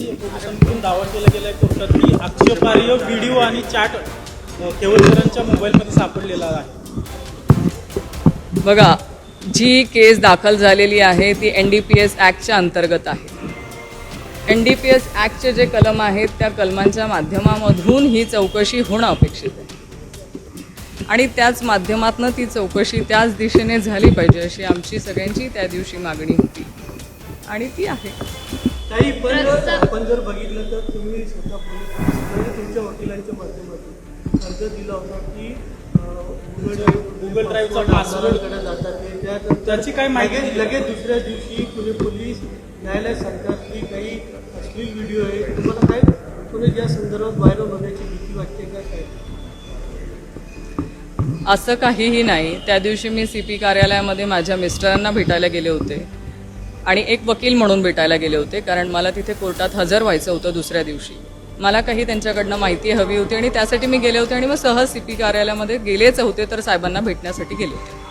पोलिसांकडून दावा केला गेला आहे कोर्टात की आक्षेपार्ह व्हिडिओ आणि चॅट केवलकरांच्या मोबाईलमध्ये सापडलेला आहे. बघा, जी केस दाखल झालेली आहे ती NDPS ॲक्टच्या अंतर्गत आहे. NDPS ॲक्टचे जे कलम आहेत त्या कलमांच्या माध्यमामधून ही चौकशी होणं अपेक्षित आहे आणि त्याच माध्यमातून ती चौकशी त्याच दिशेने झाली पाहिजे अशी आमची सगळ्यांची त्या दिवशी मागणी होती आणि ती आहे. काही पण जर बघितलं तर तुम्ही स्वतः पोलीस तुमच्या वकिलांच्या माध्यमातून अर्ज दिला होता की गुगल ड्राईव्हचा पासवर्ड जातात त्याची काय माहिती लगेच दुसऱ्या दिवशी पुणे पोलीस न्यायालयात सांगतात की काही अश्लील व्हिडिओ आहे. तुम्हाला काय पुणे या संदर्भात व्हायरल होण्याची भीती वाटते का काय? असं काहीही नाही. त्या दिवशी मी CP कार्यालयामध्ये माझ्या मिस्टरांना भेटायला गेले होते आणि एक वकील म्हणून भेटायला गेले होते कारण मला तिथे कोर्टात हजर व्हायचं होतं दुसऱ्या दिवशी. मला काही त्यांच्याकडनं माहिती हवी होती आणि त्यासाठी मी गेले होते आणि मग सहज CP कार्यालयामध्ये गेलेच होते तर साहेबांना भेटण्यासाठी गेले होते.